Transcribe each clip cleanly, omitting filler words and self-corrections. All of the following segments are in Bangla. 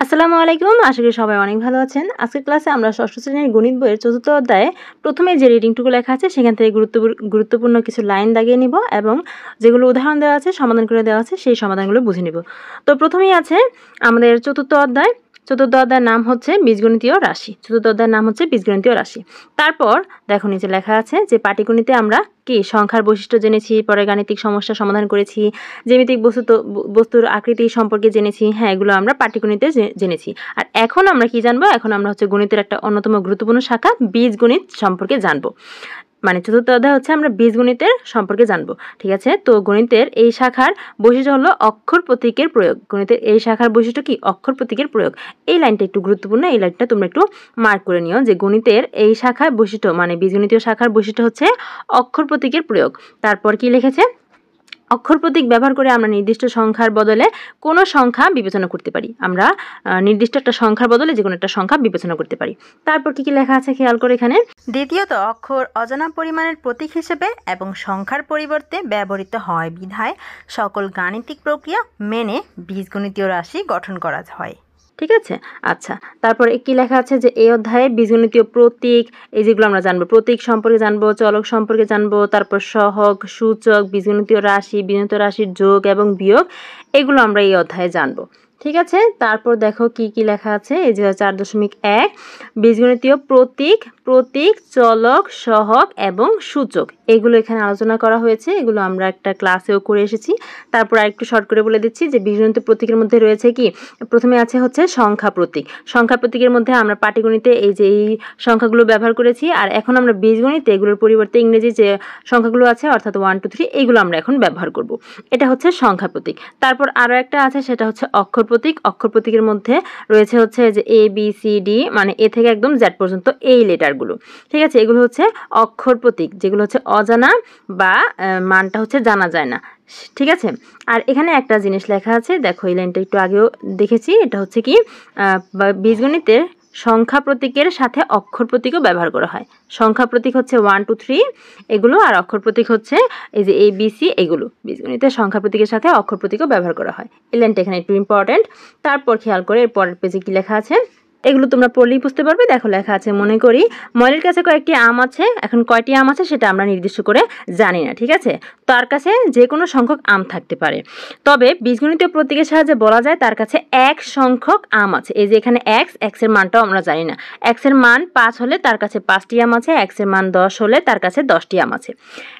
আসসালামু আলাইকুম, আশা করি সবাই অনেক ভালো আছেন। আজকের ক্লাসে আমরা ষষ্ঠ শ্রেণীর গণিত বইয়ের ৪র্থ অধ্যায়ে প্রথমে যে রিডিংটুকু লেখা আছে সেখান থেকে গুরুত্বপূর্ণ কিছু লাইন দাগিয়ে নিব এবং যেগুলো উদাহরণ দেওয়া আছে, সমাধান করে দেওয়া আছে, সেই সমাধানগুলো বুঝে নিব। তো প্রথমেই আছে আমাদের চতুর্থ অধ্যায়ের নাম হচ্ছে বীজগণিতীয় রাশি। চতুর্থ অধ্যায়ের নাম হচ্ছে বীজগণিতীয় রাশি। তারপর দেখো নিচে লেখা আছে যে পাটিগণিতে আমরা কি সংখ্যার বৈশিষ্ট্য জেনেছি, পরে গাণিতিক সমস্যা সমাধান করেছি, জ্যামিতিক বস্তুর আকৃতি সম্পর্কে জেনেছি। হ্যাঁ, এগুলো আমরা পাটিগণিতে জেনেছি। আর এখন আমরা কি জানবো? এখন আমরা হচ্ছে গণিতের একটা অন্যতম গুরুত্বপূর্ণ শাখা বীজগণিত সম্পর্কে জানবো। মানে চতুর্থ অধ্যায় হচ্ছে আমরা বীজগণিতের সম্পর্কে জানবো। ঠিক আছে, তো গণিতের এই শাখার বৈশিষ্ট্য হলো অক্ষর প্রতীকের প্রয়োগ। গণিতের এই শাখার বৈশিষ্ট্য কি? অক্ষর প্রতীকের প্রয়োগ। এই লাইনটা একটু গুরুত্বপূর্ণ, এই লাইনটা তোমরা একটু মার্ক করে নিও যে গণিতের এই শাখার বৈশিষ্ট্য মানে বীজগণিতীয় শাখার বৈশিষ্ট্য হচ্ছে অক্ষর প্রতীকের প্রয়োগ। তারপর কি লিখেছে? অক্ষর প্রতীক ব্যবহার করে আমরা নির্দিষ্ট সংখ্যার বদলে কোনো সংখ্যা বিবেচনা করতে পারি। আমরা নির্দিষ্ট একটা সংখ্যার বদলে যে কোনো একটা সংখ্যা বিবেচনা করতে পারি। তারপর কি লেখা আছে খেয়াল করে এখানে। দ্বিতীয়ত, অক্ষর অজানা পরিমাণের প্রতীক হিসেবে এবং সংখ্যার পরিবর্তে ব্যবহৃত হয় বিধায় সকল গাণিতিক প্রক্রিয়া মেনে বীজগণিতীয় রাশি গঠন করা হয়। ঠিক আছে, আচ্ছা। তারপর কি লেখা আছে যে এই অধ্যায়ে বীজগণিতীয় প্রতীক, এই যেগুলো আমরা জানবো, প্রতীক সম্পর্কে জানবো, চলক সম্পর্কে জানবো, তারপর সহগ, সূচক, বীজগণিতীয় রাশি, বীজগণিতীয় রাশির যোগ এবং বিয়োগ, এগুলো আমরা এই অধ্যায়ে জানবো। ঠিক আছে, তারপর দেখো কি লেখা আছে। এই যে 4.1 বীজগণিতীয় প্রতীক, চলক, সহগ এবং সূচক, এগুলো এখানে আলোচনা করা হয়েছে। এগুলো আমরা একটা ক্লাসেও করে এসেছি। তারপর আরেকটু শর্ট করে বলে দিচ্ছি যে বীজগণিতীয় প্রতীকের মধ্যে রয়েছে কি? প্রথমে আছে হচ্ছে সংখ্যা প্রতীক। সংখ্যা প্রতীকের মধ্যে আমরা পাটিগণিতে এই যে এই সংখ্যাগুলো ব্যবহার করেছি, আর এখন আমরা বীজগণিতে এগুলোর পরিবর্তে ইংরেজি যে সংখ্যাগুলো আছে অর্থাৎ 1 2 3 এইগুলো আমরা এখন ব্যবহার করব। এটা হচ্ছে সংখ্যা প্রতীক। তারপর আরও একটা আছে, সেটা হচ্ছে অক্ষর প্রতীক। অক্ষর প্রতীকের মধ্যে রয়েছে হচ্ছে যে এ বি সি ডি, মানে এ থেকে একদম জেড পর্যন্ত এই লেটারগুলো। ঠিক আছে, এগুলো হচ্ছে অক্ষর প্রতীক, যেগুলো হচ্ছে অজানা বা মানটা হচ্ছে জানা যায় না। ঠিক আছে, আর এখানে একটা জিনিস লেখা আছে, দেখো এই লাইনটা একটু আগেও দেখেছি। এটা হচ্ছে কি বীজগণিতের সংখ্যা প্রতীকের সাথে অক্ষর প্রতীকও ব্যবহার করা হয়। সংখ্যা প্রতীক হচ্ছে 1 2 3 এগুলো, আর অক্ষর প্রতীক হচ্ছে এই যে এ বি সি এগুলো। বীজগণিতের সংখ্যা প্রতীকের সাথে অক্ষর প্রতীকও ব্যবহার করা হয়। এই লাইনটা এখানে একটু ইম্পর্টেন্ট। তারপর খেয়াল করে এর পরের পেজে কি লেখা আছে, এগুলো তোমরা পড়লেই বুঝতে পারবে। দেখো লেখা আছে, মনে করি ময়ূরের কাছে কয়েকটি আম আছে। এখন কয়টি আম আছে সেটা আমরা নির্দিষ্ট করে জানি না। ঠিক আছে, তার কাছে যে কোনো সংখ্যক আম থাকতে পারে, তবে বীজগণিতীয় প্রতীকের সাহায্যে বলা যায় তার কাছে এক সংখ্যক আম আছে। এই যে এখানে এক্স এর মানটাও আমরা জানি না। এক্স এর মান 5 হলে তার কাছে 5টি আম আছে, এক্স এর মান 10 হলে তার কাছে 10টি আম আছে।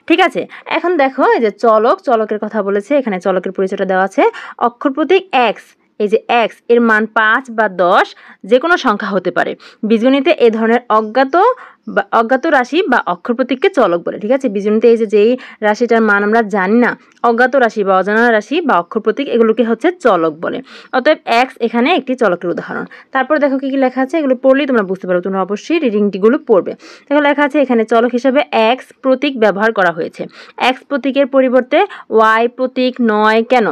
ঠিক আছে, এখন দেখো এই যে চলকের কথা বলেছে, এখানে চলকের পরিচয়টা দেওয়া আছে। অক্ষর প্রতীক এক্স, এই যে এক্স এর মান 5 বা 10 যে কোনো সংখ্যা হতে পারে। বীজগণিতে এ ধরনের অজ্ঞাত রাশি বা অক্ষর প্রতীককে চলক বলে। ঠিক আছে, বীজগণিতে এই যে যেই রাশিটার মান আমরা জানি না, অজ্ঞাত রাশি বা অজানা রাশি বা অক্ষর প্রতীক, এগুলোকে হচ্ছে চলক বলে। অতএব এক্স এখানে একটি চলকের উদাহরণ। তারপর দেখো কি লেখা আছে, এগুলো পড়লেই তোমরা বুঝতে পারো। তোমরা অবশ্যই রিডিংটিগুলো পড়বে। দেখো লেখা আছে এখানে চলক হিসেবে এক্স প্রতীক ব্যবহার করা হয়েছে। এক্স প্রতীকের পরিবর্তে ওয়াই প্রতীক নয় কেন?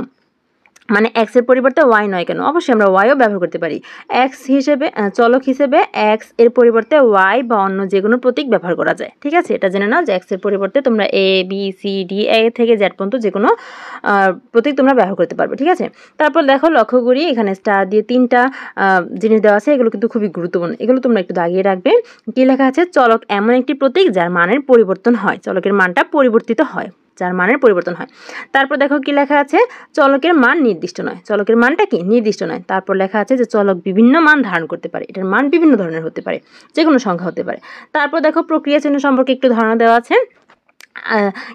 মানে এক্স এর পরিবর্তে ওয়াই নয় কেন? অবশ্যই আমরা ওয়াইও ব্যবহার করতে পারি। এক্স হিসেবে চলক হিসেবে এক্স এর পরিবর্তে ওয়াই বা অন্য যে কোনো প্রতীক ব্যবহার করা যায়। ঠিক আছে, এটা জেনে নাও যে এক্স এর পরিবর্তে তোমরা A B C D A থেকে জেড পর্যন্ত যে কোনো প্রতীক তোমরা ব্যবহার করতে পারবে। ঠিক আছে, তারপর দেখো লক্ষ্য করি এখানে স্টার দিয়ে 3টা জিনিস দেওয়া আছে। এগুলো কিন্তু খুবই গুরুত্বপূর্ণ, এগুলো তোমরা একটু দাগিয়ে রাখবে। কি লেখা আছে? চলক এমন একটি প্রতীক যার মানের পরিবর্তন হয়, চলকের মানটা পরিবর্তিত হয়, যার মানের পরিবর্তন হয়। তারপর দেখো কি লেখা আছে, চলকের মান নির্দিষ্ট নয়। চলকের মানটা কি? নির্দিষ্ট নয়। তারপর লেখা আছে যে চলক বিভিন্ন মান ধারণ করতে পারে, এটার মান বিভিন্ন ধরনের হতে পারে, যে কোনো সংখ্যা হতে পারে। তারপর দেখো প্রক্রিয়া চিহ্ন সম্পর্কে একটু ধারণা দেওয়া আছে।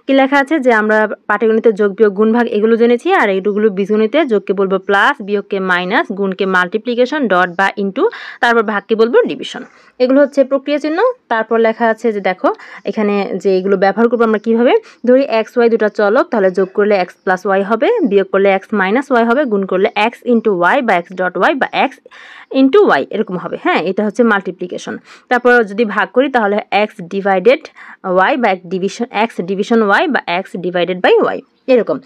কি লেখা আছে যে আমরা পাটিগণিতে যোগ বিয়োগ গুণ ভাগ এগুলো জেনেছি, আর এইগুলো বীজগণিতে যোগকে বলবো প্লাস, বিয়োগকে মাইনাস, গুণকে মাল্টিপ্লিকেশন, ডট বা ইন্টু, তারপর ভাগকে বলবো ডিভিশন। এগুলো হচ্ছে প্রক্রিয়া চিহ্ন। তারপর লেখা আছে যে দেখো এখানে যে এগুলো ব্যবহার করবো আমরা কিভাবে। ধরি এক্স ওয়াই দুটা চলক, তাহলে যোগ করলে এক্স প্লাস ওয়াই হবে, বিয়োগ করলে এক্স মাইনাস ওয়াই হবে, গুণ করলে এক্স ইন্টু ওয়াই বা এক্স ডট ওয়াই বা এক্স ইন্টু ওয়াই এরকম হবে। হ্যাঁ, এটা হচ্ছে মাল্টিপ্লিকেশন। তারপর যদি ভাগ করি তাহলে এক্স ডিভাইডেড ওয়াই বা এক্স ডিভিশন ওয়াই বা এক্স ডিভাইডেড বাই ওয়াই এরকম।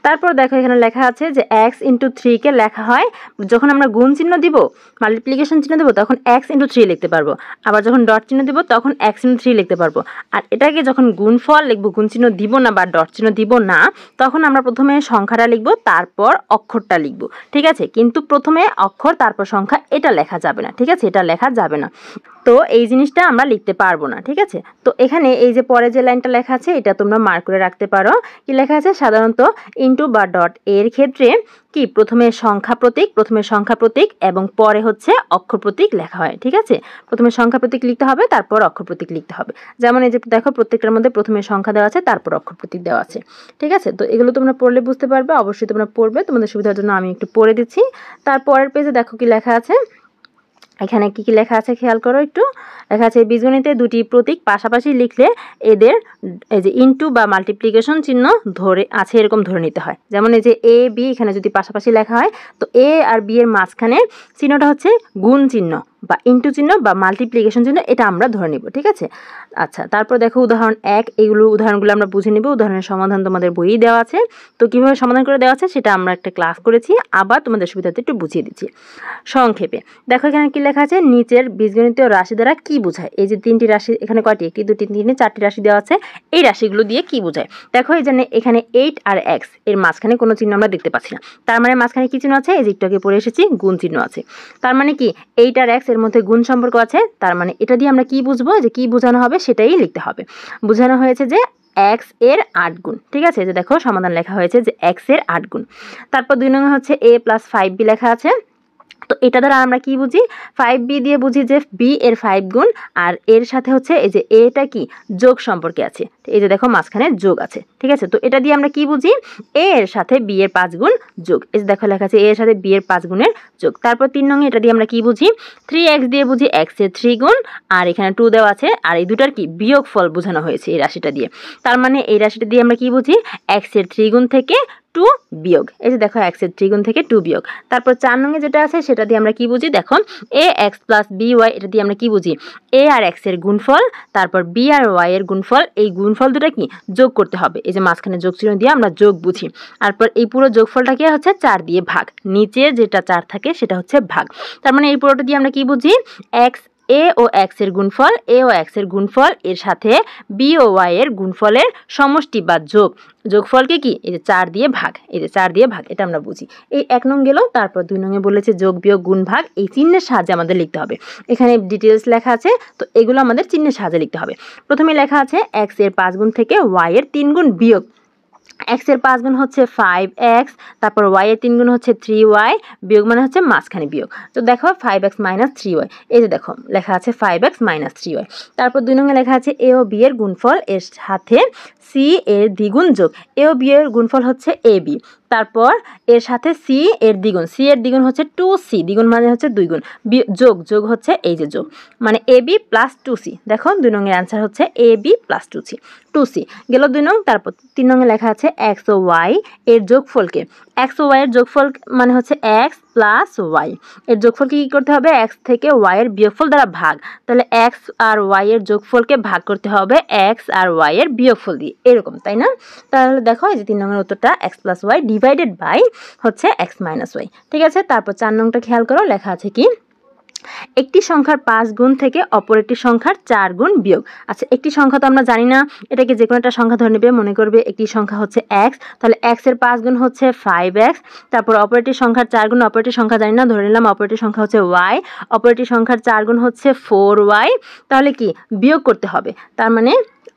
তারপর দেখো এখানে লেখা আছে যে x ইন্টু 3-কে লেখা হয়, যখন আমরা গুণ চিহ্ন দিব, মাল্টিপ্লিকেশন চিহ্ন দেবো, তখন x ইন্টু 3 লিখতে পারবো। আবার যখন ডট চিহ্ন দিব তখন x ইন্টু 3 লিখতে পারবো। আর এটাকে যখন গুণফল লিখবো, গুণ চিহ্ন দিব না বা ডট চিহ্ন দিব না, তখন আমরা প্রথমে সংখ্যাটা লিখবো, তারপর অক্ষরটা লিখবো। ঠিক আছে, কিন্তু প্রথমে অক্ষর তারপর সংখ্যা এটা লেখা যাবে না। ঠিক আছে, এটা লেখা যাবে না। তো এই জিনিসটা আমরা লিখতে পারবো না। ঠিক আছে, তো এখানে এই যে পরে যে লাইনটা লেখা আছে এটা তোমরা মার্ক করে রাখতে পারো। কি লেখা আছে? সাধারণত ইনটু বা ডট এর ক্ষেত্রে কি প্রথমে সংখ্যা প্রতীক এবং পরে হচ্ছে অক্ষর প্রতীক লেখা হয়। ঠিক আছে, প্রথমে সংখ্যা প্রতীক লিখতে হবে, তারপর অক্ষর প্রতীক লিখতে হবে। যেমন এই যে দেখো প্রত্যেকটার মধ্যে প্রথমে সংখ্যা দেওয়া আছে, তারপর অক্ষর প্রতীক দেওয়া আছে। ঠিক আছে, তো এগুলো তোমরা পড়লে বুঝতে পারবে, অবশ্যই তোমরা পড়বে, তোমাদের সুবিধার জন্য আমি একটু পড়ে দিচ্ছি। তারপরের পেজে দেখো কি লেখা আছে, এখানে কি কি লেখা আছে খেয়াল করো একটু। লেখা আছে বীজগণিতে দুটি প্রতীক পাশাপাশি লিখলে এদের এই যে ইনটু বা মাল্টিপ্লিকেশন চিহ্ন ধরে আছে এরকম ধরে নিতে হয়। যেমন এই যে এ বি এখানে যদি পাশাপাশি লেখা হয়, তো এ আর বি এর মাঝখানে চিহ্নটা হচ্ছে গুণ চিহ্ন বা ইনটু চিহ্ন বা মাল্টিপ্লিকেশন চিহ্ন, এটা আমরা ধরে নিব। ঠিক আছে, আচ্ছা তারপর দেখো উদাহরণ 1, এইগুলো উদাহরণগুলো আমরা বুঝে নিব। উদাহরণের সমাধান তোমাদের বইয়ে দেওয়া আছে, তো কিভাবে সমাধান করে দেওয়া আছে সেটা আমরা একটা ক্লাস করেছি, আবার তোমাদের সুবিধার্থে একটু বুঝিয়ে দিচ্ছি সংক্ষেপে। দেখো এখানে কি লেখা আছে, নিচের বীজগণিতীয় রাশি দ্বারা কি বোঝায়? এই যে তিনটি রাশি, এখানে কয়টি? 1 2 3 4 4টি রাশি দেওয়া আছে, এই রাশিগুলো দিয়ে কি বোঝায়? দেখো এই জন্য এখানে 8 আর x এর মাঝখানে কোনো চিহ্ন আমরা দেখতে পাচ্ছি না। তার মানে মাঝখানে কি চিহ্ন আছে? এই যে একটু আগে পড়ে এসেছি, গুণ চিহ্ন আছে। তার মানে কি 8 আর x এর মধ্যে গুণ সম্পর্ক আছে। তার মানে এটা দিয়ে আমরা কি বুঝবো, যে কি বোঝানো হবে সেটাই লিখতে হবে। বোঝানো হয়েছে যে x এর 8 গুণ। ঠিক আছে, যে দেখো সমাধান লেখা হয়েছে যে x এর 8 গুণ। তারপর 2 নং হচ্ছে a + 5b লেখা আছে। তো এটা দ্বারা আমরা কি বুঝি? 5b দিয়ে বুঝি যে b এর 5 গুণ, আর এর সাথে হচ্ছে এই যে এটা কি যোগ সম্পর্কে আছে। এই যে দেখো মাঝখানে যোগ আছে। ঠিক আছে, তো এটা দিয়ে আমরা কি বুঝি? a এর সাথে b এর 5 গুণ যোগ। এই যে দেখো লেখা আছে a এর সাথে b এর 5 গুণের যোগ। তারপর 3 নং এটা দিয়ে আমরা কি বুঝি? 3x দিয়ে বুঝি x এর 3 গুণ, আর এখানে 2 দেওয়া আছে, আর এই দুটার কি বিয়োগফল বোঝানো হয়েছে এই রাশিটা দিয়ে। তার মানে এই রাশিটা দিয়ে আমরা কি বুঝি? x এর 3 গুণ থেকে 2 বিয়োগ। এই যে দেখো x এর 3 গুণ থেকে 2 বিয়োগ। তারপর 4 নং এ যেটা আছে সেটা দিয়ে আমরা কি বুঝি? দেখো ax + by, এটা দিয়ে আমরা কি বুঝি? a আর x এর গুণফল, তারপর b আর y এর গুণফল, এই গুণফল দুটো কি যোগ করতে হবে। এই যে মাঝখানে যোগ চিহ্ন দিয়ে আমরা যোগ বুঝি। তারপর এই পুরো যোগফলটাকে হচ্ছে 4 দিয়ে ভাগ, নিচে যেটা 4 থাকে সেটা হচ্ছে ভাগ। তার মানে এই পুরোটা দিয়ে আমরা কি বুঝি? x a ও x এর গুণফল, a ও x এর গুণফল এর সাথে b ও y এর গুণফলের সমষ্টি বা যোগ, যোগফলকে কি এই যে 4 দিয়ে ভাগ, এই যে 4 দিয়ে ভাগ, এটা আমরা বুঝি। এই 1 নং গেল। তারপর 2 নং এ বলেছে যোগ বিয়োগ গুণ ভাগ, এই চিহ্নের সাহায্যে আমাদের লিখতে হবে। এখানে ডিটেইলস লেখা আছে, তো এগুলো আমাদের চিহ্নের সাহায্যে লিখতে হবে। প্রথমে লেখা আছে x এর 5 গুণ থেকে y এর 3 গুণ বিয়োগ। x এর 5 গুণ হচ্ছে 5x, তারপর y এর 3 গুণ হচ্ছে 3y, বিয়োগ মানে হচ্ছে মাঝখানে বিয়োগ। তো দেখো 5x - 3y, এই যে দেখো লেখা আছে 5x - 3y। তারপর 2 নং এ লেখা আছে a ও b এর গুণফল এর সাথে c এর দ্বিগুণ যোগ। a ও b এর গুণফল হচ্ছে ab, তারপর এর সাথে c এর দ্বিগুণ, c এর দ্বিগুণ হচ্ছে 2c, দ্বিগুণ মানে হচ্ছে 2 গুণ, যোগ যোগ হচ্ছে এই যে যোগ, মানে ab + 2c। দেখো 2 নং এর आंसर হচ্ছে ab + 2c গেল 2 নং। তারপর 3 নং এ লেখা আছে x ও y এর যোগফলকে, x ও y এর যোগফল মানে হচ্ছে x + y, এর যোগফলকে কি করতে হবে? x থেকে y এর বিয়োগফল দ্বারা ভাগ। তাহলে x আর y এর যোগফলকে ভাগ করতে হবে x আর y এর বিয়োগফল দিয়ে, এরকম তাই না? তাহলে দেখো এই যে 3 নং এর উত্তরটা x + y ডিভাইডেড বাই হচ্ছে x - y। ঠিক আছে, তারপর 4 নংটা খেয়াল করো, লেখা আছে কি একটি সংখ্যার 5 গুণ থেকে অপর একটি সংখ্যার 4 গুণ বিয়োগ। আচ্ছা একটি সংখ্যা তো আমরা জানি না, এটাকে যে কোনো একটা সংখ্যা ধরে নেবে। মনে করবে একটি সংখ্যা হচ্ছে x, তাহলে x এর 5 গুণ হচ্ছে 5x, তারপর অপর একটি সংখ্যার 4 গুণ, অপর একটি সংখ্যা জানি না, ধরে নিলাম অপর একটি সংখ্যা হচ্ছে y, অপর একটি সংখ্যার 4 গুণ হচ্ছে 4y, তাহলে কি বিয়োগ করতে হবে। তার মানে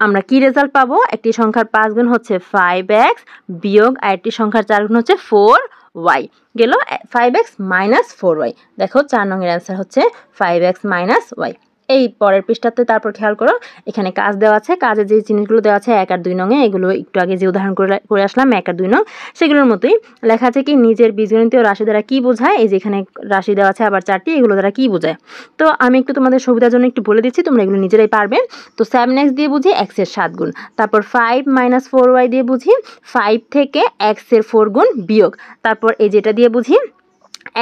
আমরা কি রেজাল্ট পাবো? একটি সংখ্যার 5 গুণ হচ্ছে 5x বিয়োগ আরেকটি সংখ্যার 4 গুণ হচ্ছে 4y, গেল 5x - 4y। দেখো 4 নং এর आंसर হচ্ছে 5x - y। এই পরের পৃষ্ঠাতে তারপর খেয়াল করো, এখানে কাজ দেওয়া আছে, কাজে যে জিনিসগুলো দেওয়া আছে 1 আর 2 নং এ, এগুলো একটু আগে যে উদাহরণ করে আসলাম 1 আর 2 নং, সেগুলোর মতোই লেখা আছে কি নিজের বীজগণিতীয় রাশি দ্বারা কি বোঝায়। এই যে এখানে রাশি দেওয়া আছে আবার 4টি, এগুলো দ্বারা কি বোঝায়। তো আমি একটু তোমাদের সুবিধার জন্য একটু বলে দিচ্ছি, তোমরা এগুলো নিজেরাই পারবে। তো 7x দিয়ে বুঝি x এর 7 গুণ, তারপর 5 - 4y দিয়ে বুঝি 5 থেকে x এর 4 গুণ বিয়োগ, তারপর এই যেটা দিয়ে বুঝি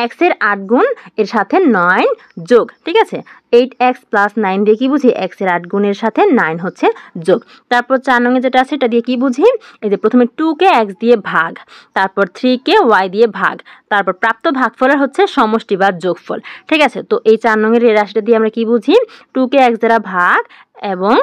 x এর 8 গুণ এর সাথে 9 যোগ, ঠিক আছে। 8x + 9 দিয়ে কি বুঝি x এর 8 গুণের সাথে 9 হচ্ছে যোগ। তারপর 4 নং যেটা আছে এটা দিয়ে কি বুঝি, এই যে প্রথমে 2 কে x দিয়ে ভাগ, তারপর 3 কে y দিয়ে ভাগ, তারপর প্রাপ্ত ভাগফলের হচ্ছে সমষ্টি বা যোগফল, ঠিক আছে। তো এই 4 নং এর এই রাশিটা দিয়ে আমরা কি বুঝি, 2 কে x দ্বারা ভাগ এবং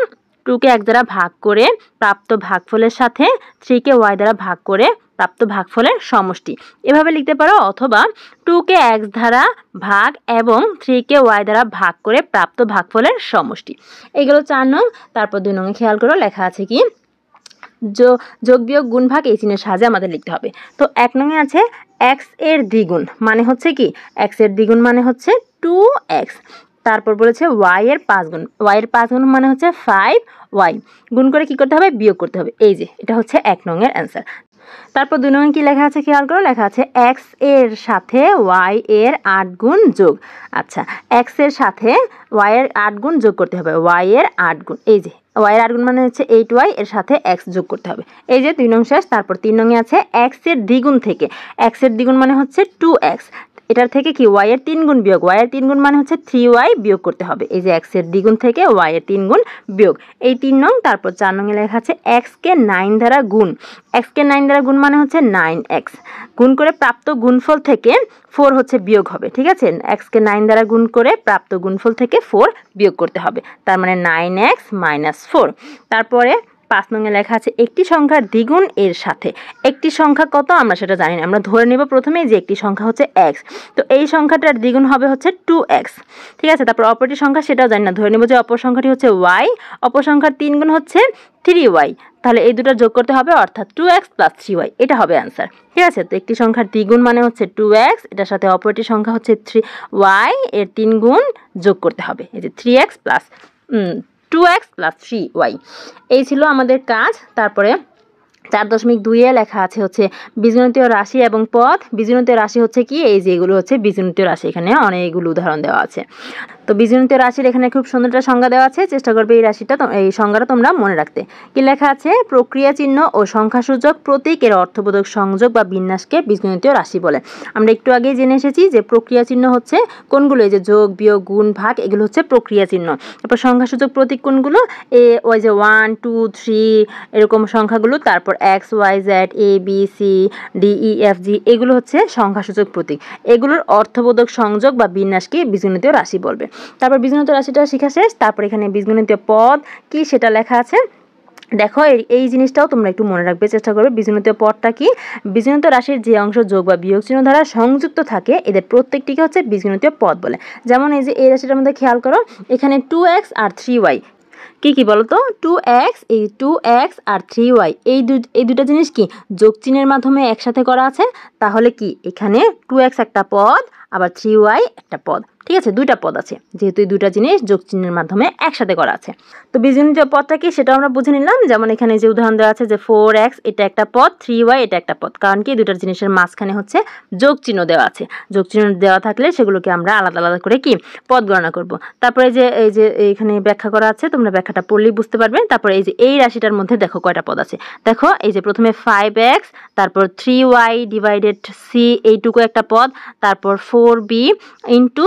2 কে x দ্বারা ভাগ করে প্রাপ্ত ভাগফলের সাথে 3 কে y দ্বারা ভাগ করে প্রাপ্ত ভাগফলের সমষ্টি, এভাবে লিখতে পারো। অথবা 2 কে x দ্বারা ভাগ এবং 3 কে y দ্বারা ভাগ করে প্রাপ্ত ভাগফলের সমষ্টি। এইগুলো 4 নং। তারপর 2 নং এ খেয়াল করো, লেখা আছে কি যোগ বিয়োগ গুণ ভাগ এই চিহ্নের সাহায্যে আমাদের লিখতে হবে। তো 1 নং এ আছে x এর দ্বিগুণ মানে হচ্ছে কি, x এর দ্বিগুণ মানে হচ্ছে 2x। তারপর বলেছে y এর 5 গুণ, y এর 5 গুণ মানে হচ্ছে 5y, গুণ করে কি করতে হবে, বিয়োগ করতে হবে। এই যে এটা হচ্ছে 1 নং এর অ্যান্সার। তারপর 2 নং এ কি লেখা আছে খেয়াল করো, লেখা আছে x এর সাথে y এর 8 গুণ যোগ। আচ্ছা, x এর সাথে y এর 8 গুণ যোগ করতে হবে, y এর 8 গুণ, এই যে y এর 8 গুণ মানে হচ্ছে 8y, এর সাথে x যোগ করতে হবে। এই যে 2 নং শেষ। তারপর 3 নং এ আছে x এর দ্বিগুণ থেকে, x এর দ্বিগুণ মানে হচ্ছে 2x, এটার থেকে কি y এর 3 গুণ বিয়োগ, y এর 3 গুণ মানে হচ্ছে 3y বিয়োগ করতে হবে। এই যে x এর দ্বিগুণ থেকে y এর 3 গুণ বিয়োগ, এই 3 নং। তারপর 4 নং এ লেখা আছে x কে 9 দ্বারা গুণ, x কে 9 দ্বারা গুণ মানে হচ্ছে 9x, গুণ করে প্রাপ্ত গুণফল থেকে 4 হচ্ছে বিয়োগ হবে, ঠিক আছে। x কে 9 দ্বারা গুণ করে প্রাপ্ত গুণফল থেকে 4 বিয়োগ করতে হবে, তার মানে 9x - 4। তারপরে 5 নং এ লেখা আছে একটি সংখ্যার দ্বিগুণ এর সাথে, একটি সংখ্যা কত আমরা সেটা জানি না, আমরা ধরে নেব প্রথমেই যে একটি সংখ্যা হচ্ছে x, তো এই সংখ্যাটার দ্বিগুণ হবে হচ্ছে 2x, ঠিক আছে। তারপর অপরটি সংখ্যা সেটাও জানি না, ধরে নেব যে অপর সংখ্যাটি হচ্ছে y, অপর সংখ্যার 3 গুণ হচ্ছে 3y, তাহলে এই দুটো যোগ করতে হবে, অর্থাৎ 2x + 3y, এটা হবে অ্যান্সার, ঠিক আছে। তো একটি সংখ্যার দ্বিগুণ মানে হচ্ছে 2x, এটার সাথে অপরটি সংখ্যা হচ্ছে 3y, এর 3 গুণ যোগ করতে হবে, এই যে 3x + 2x + 3y। এই ছিল আমাদের কাজ। তারপরে 4.2 এ লেখা আছে হচ্ছে বীজগণিতীয় রাশি এবং পদ। বীজগণিতীয় রাশি হচ্ছে কি, এই যে এগুলো হচ্ছে বীজগণিতীয় রাশি, এখানে অনেকগুলো উদাহরণ দেওয়া আছে। তো বীজগণিতীয় রাশির এখানে খুব সুন্দর একটা সংজ্ঞা দেওয়া আছে, চেষ্টা করবে এই সংজ্ঞাটা তোমরা মনে রাখতে। কি লেখা আছে, প্রক্রিয়া চিহ্ন ও সংখ্যাসূচক প্রতীক এর অর্থবোধক সংযোগ বা বিন্যাসকে বীজগণিতীয় রাশি বলে। আমরা একটু আগেই জেনে এসেছি যে প্রক্রিয়া চিহ্ন হচ্ছে কোনগুলো, এই যে যোগ বিয়োগ গুণ ভাগ, এগুলো হচ্ছে প্রক্রিয়া চিহ্ন। তারপর সংখ্যাসূচক প্রতীক কোনগুলো, ওই যে 1 2 3 এরকম সংখ্যাগুলো, তারপর x y z a b c d e f g, এগুলো হচ্ছে সংখ্যাসূচক প্রতীক, এগুলোর অর্থবোধক সংযোগ বা বিন্যাসকে বীজগণিতীয় রাশি বলবে। তারপর বীজগণিতীয় রাশিটা শেখা শেষ। তারপর এখানে বীজগণিতীয় পদ কি সেটা লেখা আছে, দেখো এই জিনিসটাও তোমরা একটু মনে রাখবে, চেষ্টা করবে। বীজগণিতীয় পদটা কি, বীজগণিতীয় রাশির যে অংশ যোগ বা বিয়োগ চিহ্ন দ্বারা সংযুক্ত থাকে এদের প্রত্যেকটিকে হচ্ছে বীজগণিতীয় পদ বলে। যেমন এই যে এই রাশিটার মধ্যে খেয়াল করো, এখানে 2x আর 3y, কি বলতো, 2x, এই 2x আর 3y, এই দুটো জিনিস কি যোগ চিহ্নের মাধ্যমে একসাথে করা আছে, তাহলে কি এখানে 2x একটা পদ আবার 3y একটা পদ, ঠিক আছে, দুইটা পদ আছে, যেহেতু এই দুইটা জিনিস যোগ চিহ্নের মাধ্যমে একসাথে করা আছে। তো বীজগণিতীয় পদটা কি সেটা আমরা বুঝে নিলাম। যেমন এখানে যে উদাহরণ দেওয়া আছে যে 4x এটা একটা পদ, 3y এটা একটা পদ, কারণ কি দুইটা জিনিসের মাঝখানে হচ্ছে যোগ চিহ্ন দেওয়া আছে, যোগ চিহ্ন দেওয়া থাকলে সেগুলোকে আমরা আলাদা আলাদা করে কি পদ গণনা করব। তারপরে এই যে এখানে ব্যাখ্যা করা আছে, তোমরা ব্যাখ্যাটা পড়লেই বুঝতে পারবে। তারপরে এই যে এই রাশিটার মধ্যে দেখো কয়টা পদ আছে, দেখো এই যে প্রথমে 5x, তারপর 3y / c এইটুকু একটা পদ, তারপর 4b ×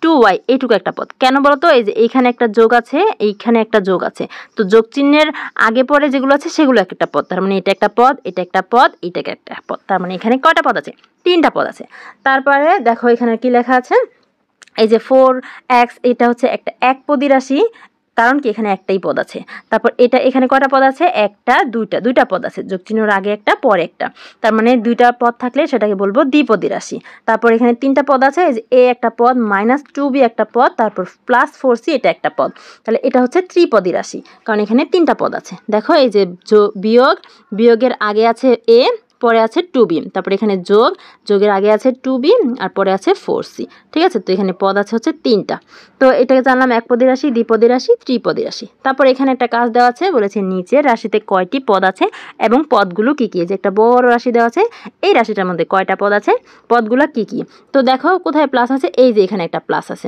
2y এইটুকু একটা পদ। কেন বলো তো, এই যে এইখানে একটা যোগ আছে, এইখানে একটা যোগ আছে, তো যোগ চিহ্নের আগে পরে যেগুলো আছে সেগুলো একটা পদ, তার মানে এটা একটা পদ, এটা একটা পদ, এটা একটা পদ, তার মানে এখানে কয়টা পদ আছে, 3টা পদ আছে। তারপরে দেখো এখানে কি লেখা আছে, এই যে 4x এটা হচ্ছে একটা একপদী রাশি, কারণ কি এখানে একটাই পদ আছে। তারপর এটা এখানে কয়টা পদ আছে, একটা দুইটা পদ আছে, যোগ চিহ্নের আগে একটা পরে একটা, তার মানে দুইটা পদ থাকলে সেটাকে বলবো দ্বিপদী রাশি। তারপর এখানে 3টা পদ আছে, এই যে a একটা পদ, -2b একটা পদ, তারপর +4c এটা একটা পদ, তাহলে এটা হচ্ছে ত্রিপদী রাশি, কারণ এখানে 3টা পদ আছে। দেখো এই যে বিয়োগের আগে আছে a, পরে আছে 2b, তারপর এখানে যোগের আগে আছে 2b আর পরে আছে 4c, ঠিক আছে। তো এখানে পদ আছে হচ্ছে 3টা। তো এটাকে জানলাম একপদী রাশি, দ্বিপদী রাশি, ত্রিপদী রাশি। তারপর এখানে একটা কাজ দেওয়া আছে, বলেছে নিচের রাশিতে কয়টি পদ আছে এবং পদগুলো কি কি, যে একটা বড় রাশি দেওয়া আছে, এই রাশিটার মধ্যে কয়টা পদ আছে, পদগুলো কি কি। তো দেখো কোথায় প্লাস আছে, এই যে এখানে একটা প্লাস আছে,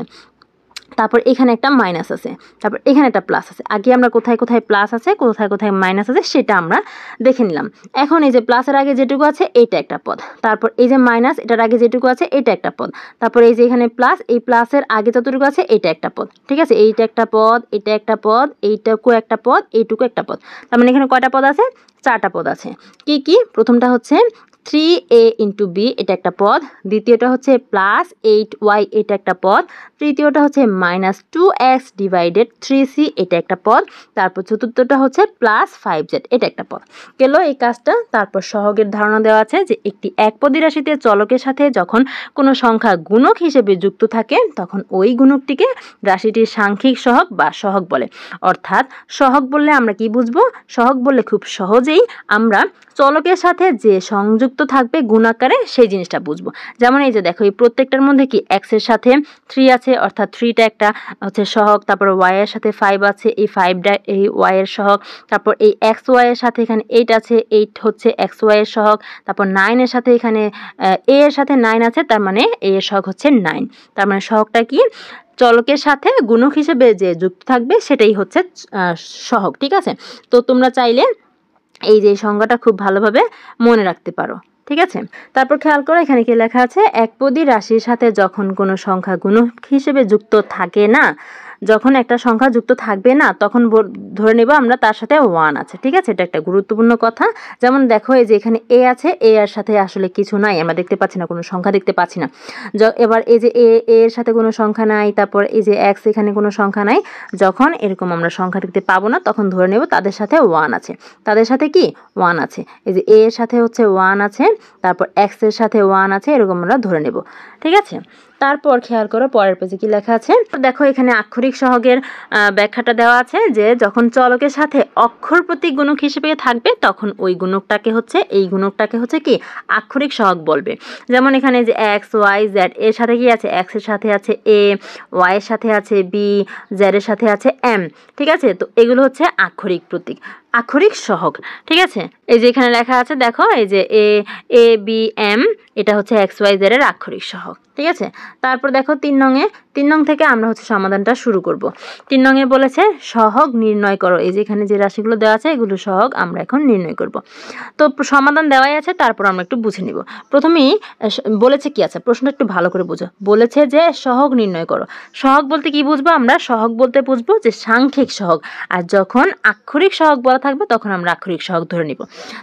তারপর এখানে একটা মাইনাস আছে, তারপর এখানে একটা প্লাস আছে। আগে আমরা কোথায় কোথায় প্লাস আছে কোথায় কোথায় মাইনাস আছে সেটা আমরা দেখে নিলাম। এখন এই যে প্লাসের আগে যেটুকু আছে এইটা একটা পদ, তারপর এই যে মাইনাস এটার আগে যেটুকু আছে এটা একটা পদ, তারপর এই যে এখানে প্লাস, এই প্লাসের আগে যতটুকু আছে এটা একটা পদ, ঠিক আছে। এইটা একটা পদ, এটা একটা পদ, এইটুকু একটা পদ, এইটুকু একটা পদ। তার মানে এখানে কয়টা পদ আছে? 4টা পদ আছে। কি কি? প্রথমটা হচ্ছে 3a × b, এটা একটা পদ। দ্বিতীয়টা হচ্ছে +8y, এটা একটা পদ। তৃতীয়টা হচ্ছে -2x / 3c, এটা একটা পদ। তারপর চতুর্থটা হচ্ছে +5z, এটা একটা পদ। গেল এই কাজটা। তারপর সহগের ধারণা দেওয়া আছে যে একটি একপদী রাশিতে চলকের সাথে যখন কোনো সংখ্যা গুণক হিসেবে যুক্ত থাকে তখন ওই গুণকটিকে রাশিটির সাংখ্যিক সহগ বা সহগ বলে। অর্থাৎ সহগ বললে আমরা কি বুঝবো? সহগ বললে খুব সহজেই আমরা চলকের সাথে যে সংযুক্ত থাকবে গুণাকারে সেই জিনিসটা বুঝবো। যেমন এই যে দেখো, এই প্রত্যেকটার মধ্যে কি x এর সাথে 3 আছে, অর্থাৎ 3টা একটা হচ্ছে সহগ। তারপর y এর সাথে 5 আছে, এই 5টা এই y এর সহগ। তারপর এই xy এর সাথে এখানে 8 আছে, 8 হচ্ছে xy এর সহগ। তারপর 9 এর সাথে এখানে a এর সাথে 9 আছে, তার মানে a এর সহগ হচ্ছে 9। তার মানে সহগটা কি? চলকের সাথে গুণক হিসেবে যে যুক্ত থাকবে সেটাই হচ্ছে সহগ, ঠিক আছে। তো তোমরা চাইলে এই যে সংজ্ঞাটা খুব ভালোভাবে মনে রাখতে পারো, ঠিক আছে। তারপর খেয়াল করো এখানে কি লেখা আছে? একপদী রাশির সাথে যখন কোনো সংখ্যা গুণক হিসেবে যুক্ত থাকে না, যখন একটা সংখ্যা যুক্ত থাকবে না তখন ধরে নেব আমরা তার সাথে 1 আছে, ঠিক আছে। এটা একটা গুরুত্বপূর্ণ কথা। যেমন দেখো এই যে এখানে a আছে, a এর সাথে আসলে কিছু নাই, আমরা দেখতে পাচ্ছি না, কোনো সংখ্যা দেখতে পাচ্ছি না। এবার এই যে a এর সাথে কোনো সংখ্যা নাই, তারপর এই যে x এখানে কোনো সংখ্যা নাই। যখন এরকম আমরা সংখ্যা দেখতে পাবো না তখন ধরে নেব তাদের সাথে 1 আছে। তাদের সাথে কি 1 আছে? এই যে a এর সাথে হচ্ছে 1 আছে, তারপর x এর সাথে 1 আছে, এরকম আমরা ধরে নেব, ঠিক আছে। তারপর খেয়াল করো পরের পেজে কি লেখা আছে। দেখো এখানে আক্ষরিক সহগের ব্যাখ্যাটা দেওয়া আছে যে যখন চলকের সাথে অক্ষর প্রতীক গুণক হিসেবে থাকবে তখন ওই গুণকটাকে হচ্ছে কি আক্ষরিক সহগ বলবে। যেমন এখানে যে x y z এর সাথে কি আছে? x এর সাথে আছে a, y এর সাথে আছে b, z এর সাথে আছে m, ঠিক আছে। তো এগুলো হচ্ছে আক্ষরিক প্রতীক, আক্ষরিক সহগ, ঠিক আছে। এই যে এখানে লেখা আছে দেখো, এই যে a b m, এটা হচ্ছে x y z এর আক্ষরিক সহগ, ঠিক আছে। তারপর দেখো 3 নং থেকে আমরা হচ্ছে সমাধানটা শুরু করব। 3 নংয়ে বলেছে সহগ নির্ণয় করো। এই যে এখানে যে রাশিগুলো দেওয়া আছে এগুলো সহগ আমরা এখন নির্ণয় করব। তো সমাধান দেওয়াই আছে, তারপর আমরা একটু বুঝে নিব। প্রথমেই বলেছে কি আছে, প্রশ্নটা একটু ভালো করে বুঝো। বলেছে যে সহগ নির্ণয় করো। সহগ বলতে কি বুঝবো আমরা? সহগ বলতে বুঝবো যে সাংখ্যিক সহগ, আর যখন আক্ষরিক সহগ বলা থাকবে তখন আমরা আক্ষরিক সহগ ধরে নিব।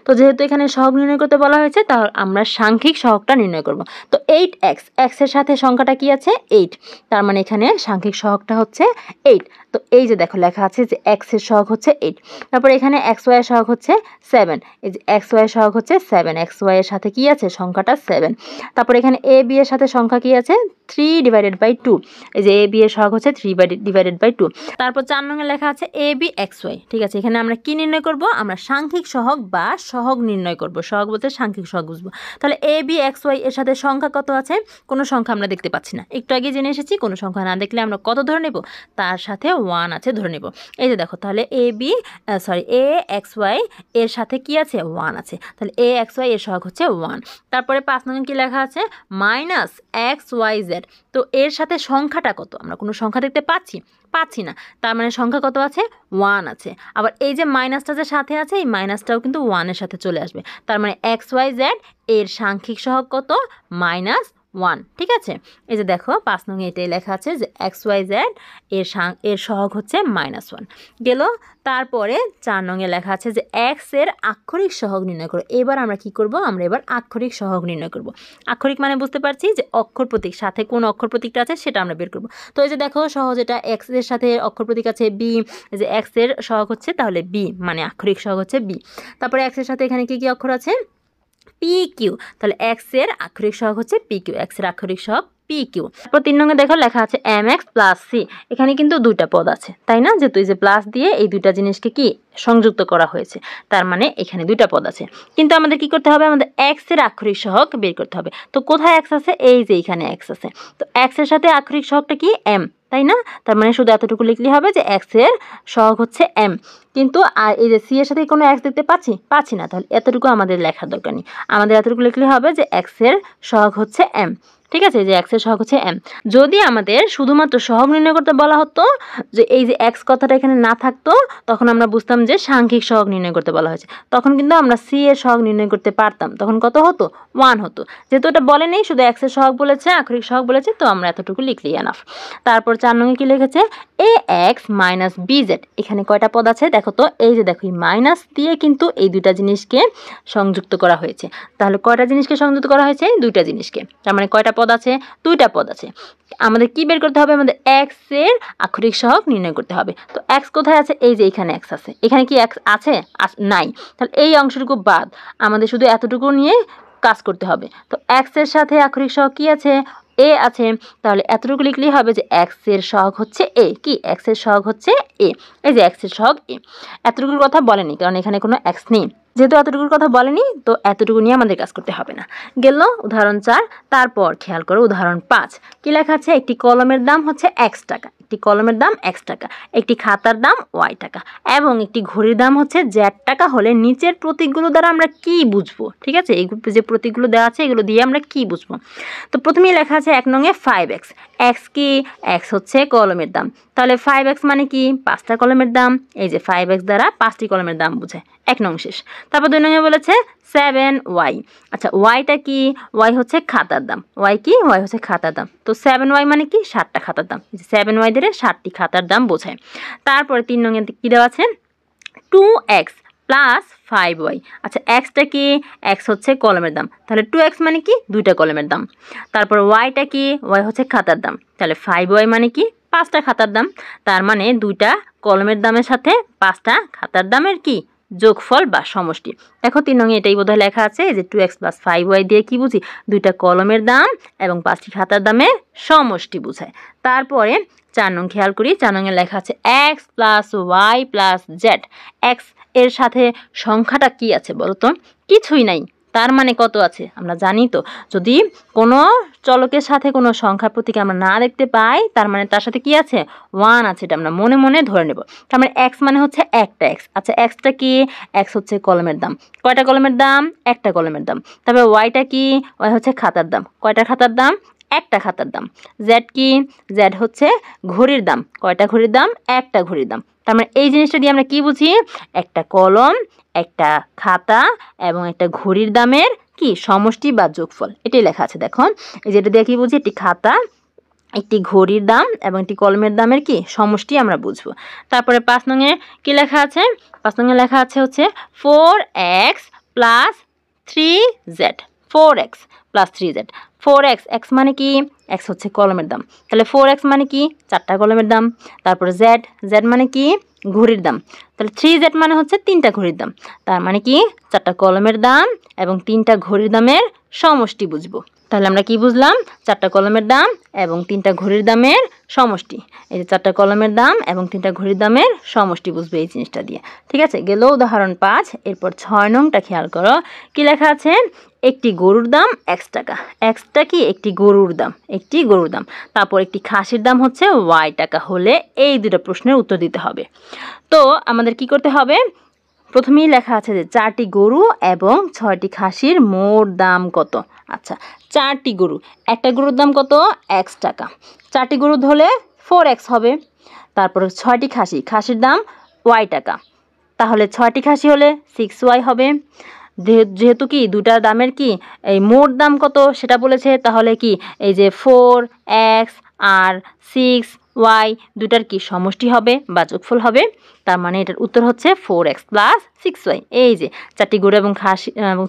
তো যেহেতু এখানে সহগ নির্ণয় করতে বলা হয়েছে তাহলে আমরা সাংখ্যিক সহগটা নির্ণয় করব। তো 8x, x এর সাথে সংখ্যাটা কি আছে? 8, তার মানে এখানে সাংখ্যিক সহগটা হচ্ছে 8। তো এই যে দেখো লেখা আছে যে x এর সহগ হচ্ছে 8। তারপর এখানে xy এর সহগ হচ্ছে 7, এই যে xy এর সহগ হচ্ছে 7, xy এর সাথে কি আছে? সংখ্যাটা 7। তারপর এখানে a b এর সাথে সংখ্যা কি আছে? 3/2, এই যে a b এর সহগ হচ্ছে 3/2। তারপর 4 নং এ লেখা আছে a b xy, ঠিক আছে। এখানে আমরা কি নির্ণয় করব? আমরা সাংখ্যিক সহগ বা সহগ নির্ণয় করব। সহগ বলতে সাংখ্যিক সহগ বুঝবো। তাহলে a b xy এর সাথে সংখ্যা কত আছে? কোনো সংখ্যা আমরা দেখতে পাচ্ছি না, একটু আগে জেনে এসেছি। কোনো সংখ্যা না দেখলে আমরা কত ধরে নেব? তার সাথে 1 আছে ধরে নেব। এই যে দেখো, তাহলে a xy এর সাথে কি আছে? 1 আছে। তাহলে a xy এর সহগ হচ্ছে 1। তারপরে 5 নং কি লেখা আছে? -xyz। তো এর সাথে সংখ্যাটা কত? আমরা কোনো সংখ্যা দেখতে পাচ্ছি না, তার মানে সংখ্যা কত আছে? 1 আছে। আবার এই যে মাইনাসটা যে সাথে আছে, এই মাইনাসটাও কিন্তু 1 এর সাথে চলে আসবে। তার মানে xyz এর সাংখ্যিক সহগ কত? -1, ঠিক আছে। এই যে দেখো 5 নং এটাই লেখা আছে যে xyz এর সহগ হচ্ছে -1 গেল। তারপরে 4 নং এ লেখা আছে যে x এর আক্ষরিক সহগ নির্ণয় করো। এবার আমরা কি করব? আমরা এবার আক্ষরিক সহগ নির্ণয় করব। আক্ষরিক মানে বুঝতে পারছি যে অক্ষর প্রতীক, সাথে কোন অক্ষর প্রতীকটা আছে সেটা আমরা বের করব। তো এই যে দেখো সহজ, এটা x এর সাথে অক্ষর প্রতীক আছে b, এই যে x এর সহগ হচ্ছে তাহলে b, মানে আক্ষরিক সহগ হচ্ছে b। তারপরে x এর সাথে এখানে কি অক্ষর আছে? PQ, তাহলে x এর আক্ষরিক সহগ হচ্ছে PQ, x এর আক্ষরিক সহগ PQ। তারপর 3 নং এ দেখো লেখা আছে mx + c। এখানে কিন্তু দুইটা পদ আছে, তাই না? যেহেতু এই যে প্লাস দিয়ে এই দুইটা জিনিসকে কি সংযুক্ত করা হয়েছে, তার মানে এখানে দুইটা পদ আছে। কিন্তু আমাদের কি করতে হবে? আমাদের x এর আক্ষরিক সহগ বের করতে হবে। তো কোথায় x আছে? এই যে এখানে x আছে। তো x এর সাথে আক্ষরিক সহগটা কি? m, তাই না? তার মানে শুধু এতটুকু লিখলেই হবে যে x এর সহগ হচ্ছে m। কিন্তু আর এই যে c এর সাথে কোনো x দেখতে পাচ্ছি না, তাহলে এতটুকু আমাদের লেখার দরকার নেই। আমাদের এতটুকু লিখলে হবে যে x এর সহগ হচ্ছে m, ঠিক আছে, যে এক্সের সহগ হচ্ছে m। যদি আমাদের শুধুমাত্র সহগ নির্ণয় করতে বলা হতো, যে এই যে এক্স কথাটা এখানে না থাকতো, তখন আমরা বুঝতাম যে সাংখ্যিক সহগ নির্ণয় করতে বলা হয়েছে। তখন কিন্তু আমরা সি এর সহগ নির্ণয় করতে পারতাম। তখন কত হতো? 1 হতো। যেহেতু এটা বলেনি, শুধু এক্সের সহগ বলেছে, আক্ষরিক সহগ বলেছে, তো আমরা এতটুকু লিখলেই এনাফ। তারপর 4 নং কি লিখেছে? ax minus bz। এখানে কয়টা পদ আছে দেখো তো, এই যে দেখো এই মাইনাস দিয়ে কিন্তু এই দুইটা জিনিসকে সংযুক্ত করা হয়েছে। তাহলে কয়টা জিনিসকে সংযুক্ত করা হয়েছে? দুইটা জিনিসকে। তার মানে কয়টা পদ আছে? দুইটা পদ আছে। আমাদের কি বের করতে হবে? আমাদের এক্স এর আক্ষরিক সহগ নির্ণয় করতে হবে। তো এক্স কোথায় আছে? এই যে এখানে এক্স আছে। এখানে কি এক্স আছে? নাই। তাহলে এই অংশটুকু বাদ, আমাদের শুধু এতটুকু নিয়ে কাজ করতে হবে। তো এক্স এর সাথে আক্ষরিক সহগ কি আছে? এ আছে। তাহলে এতটুকু লিখলেই হবে যে এক্স এর সহগ হচ্ছে এ। কি? এক্স এর সহগ হচ্ছে এ। এই যে এক্স এর সহগ এ। এতটুকুর কথা বলেনি, কারণ এখানে কোনো এক্স নেই। যেহেতু এতটুকুর কথা বলেনি, তো এতটুকু নিয়ে আমাদের কাজ করতে হবে না। গেল উদাহরণ 4। তারপর খেয়াল করো উদাহরণ 5। কি লেখা আছে? একটি কলমের দাম হচ্ছে x টাকা। একটি কলমের দাম x টাকা। একটি খাতার দাম y টাকা এবং একটি ঘড়ির দাম হচ্ছে z টাকা হলে নিচের প্রতীকগুলো দ্বারা আমরা কি বুঝবো? ঠিক আছে, এই যে প্রতীকগুলো দেওয়া আছে এগুলো দিয়ে আমরা কি বুঝবো? তো প্রথমেই লেখা আছে 1 নং এ 5x। x কি? x হচ্ছে কলমের দাম। তাহলে 5x মানে কি? 5টা কলমের দাম। এই যে 5x দ্বারা 5টি কলমের দাম বোঝায়। 1 নং শেষ। তারপর 2 নং এ বলেছে 7y। আচ্ছা, ওয়াইটা কি? ওয়াই হচ্ছে খাতার দাম। ওয়াই কি? ওয়াই হচ্ছে খাতার দাম। তো 7y মানে কি? 7টা খাতার দাম। 7y ধরে 7টি খাতার দাম বোঝায়। তারপরে 3 নং এ কি দেওয়া আছে? 2x plus 5y। আচ্ছা, এক্সটা কি? এক্স হচ্ছে কলমের দাম। তাহলে 2x মানে কি? 2টা কলমের দাম। তারপর ওয়াইটা কি? ওয়াই হচ্ছে খাতার দাম। তাহলে 5y মানে কি? 5টা খাতার দাম। তার মানে 2টা কলমের দামের সাথে 5টা খাতার দামের কি? যোগফল বা সমষ্টি। দেখো 3 নং এ এটাই বোধহয় লেখা আছে, যে 2x প্লাস 5y দিয়ে কি বুঝি? 2টা কলমের দাম এবং 5টি খাতার দামের সমষ্টি বোঝায়। তারপরে 4 নং খেয়াল করি, 4 নং এ লেখা আছে x plus y plus z। x এর সাথে সংখ্যাটা কি আছে বলো তো? কিছুই নাই। তার মানে কত আছে? আমরা জানি তো, যদি কোনো চলকের সাথে কোনো সংখ্যা প্রতীক আমরা না দেখতে পাই, তার মানে তার সাথে কি আছে? 1 আছে। এটা আমরা মনে মনে ধরে নেব। তার মানে x মানে হচ্ছে একটা x। আচ্ছা, xটা কি? x হচ্ছে কলমের দাম। কয়টা কলমের দাম? একটা কলমের দাম। তারপর yটা কি? y হচ্ছে খাতার দাম। কয়টা খাতার দাম? একটা খাতার দাম। z কি? z হচ্ছে ঘড়ির দাম। কয়টা ঘড়ির দাম? একটা ঘড়ির দাম। তার মানে এই জিনিসটা দিয়ে আমরা কি বুঝি? একটা কলম, একটা খাতা এবং একটা ঘড়ির দামের কি? সমষ্টি বা যোগফল। এটাই লেখা আছে। দেখো এই যেটা দিয়ে কি বুঝি? একটি খাতা, একটি ঘড়ির দাম এবং একটি কলমের দামের কি? সমষ্টি আমরা বুঝবো। তারপরে 5 নং এ কি লেখা আছে? 5 নং এ লেখা আছে হচ্ছে 4x plus 3z। 4x plus 3z। 4x, x মানে কি? x হচ্ছে কলমের দাম। তাহলে 4x মানে কি? 4টা কলমের দাম। তারপরে z, z মানে কি? ঘড়ির দাম। তাহলে 3z মানে হচ্ছে 3টা ঘড়ির দাম। তার মানে কি? 4টা কলমের দাম এবং 3টা ঘড়ির দামের সমষ্টি বুঝবো। তাহলে আমরা কি বুঝলাম? 4টা কলমের দাম এবং 3টা ঘড়ির দামের সমষ্টি। এই যে 4টা কলমের দাম এবং 3টা ঘড়ির দামের সমষ্টি বুঝবে এই জিনিসটা দিয়ে। ঠিক আছে, গেল উদাহরণ 5। এরপর 6 নংটা খেয়াল করো, কি লেখা আছে? একটি গরুর দাম x টাকা। xটা কি? একটি গরুর দাম। একটি গরুর দাম। তারপর একটি খাসির দাম হচ্ছে y টাকা হলে এই দুটো প্রশ্নের উত্তর দিতে হবে। তো আমাদের কি করতে হবে? প্রথমেই লেখা আছে যে 4টি গরু এবং 6টি খাসির মোট দাম কত? আচ্ছা, 4টি গরু, একটা গরুর দাম কত? x টাকা। 4টি গরু হলে 4x হবে। তারপরে 6টি খাসি, খাসির দাম y টাকা। তাহলে 6টি খাসি হলে 6y হবে। যেহেতু কি দুটার দামের কি এই মোট দাম কত সেটা বলেছে, তাহলে কি এই যে 4x আর 6y দুটার কি সমষ্টি হবে বা যোগফল হবে। তার মানে এটার উত্তর হচ্ছে 4x প্লাস 6y। এই যে 4টি গরু এবং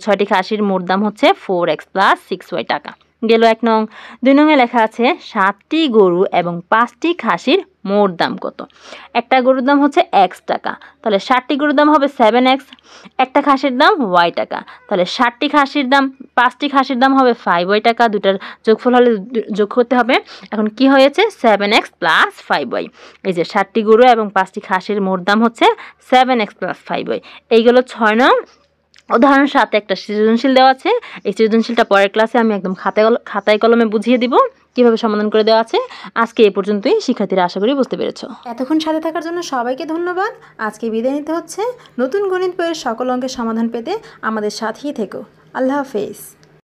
6টি খাসির মোট দাম হচ্ছে 4x প্লাস 6y টাকা। গেল 1 নং। 2 নং এ লেখা আছে 7টি গরু এবং 5টি খাসির মোট দাম কত? একটা গরুর দাম হচ্ছে x টাকা। তাহলে 7টি গরুর দাম হবে 7x। একটা খাসির দাম y টাকা। তাহলে 7টি খাসির দাম, 5টি খাসির দাম হবে 5y টাকা। দুটার যোগফল হলে যোগ করতে হবে। এখন কি হয়েছে? 7x plus 5y। এই যে 7টি গরু এবং 5টি খাসির মোট দাম হচ্ছে 7x প্লাস 5y। এইগুলো 6 নং। উদাহরণ 7 একটা সৃজনশীল দেওয়া আছে। এই সৃজনশীলটা পরের ক্লাসে আমি একদম খাতায় কলমে বুঝিয়ে দিব কিভাবে সমাধান করে দেওয়া আছে। আজকে এই পর্যন্তই। শিক্ষার্থীরা আশা করি বুঝতে পেরেছো। এতক্ষণ সাথে থাকার জন্য সবাইকে ধন্যবাদ। আজকে বিদায় নিতে হচ্ছে। নতুন গণিত বইয়ের সকল অঙ্কের সমাধান পেতে আমাদের সাথেই থেকো। আল্লাহ হাফেজ।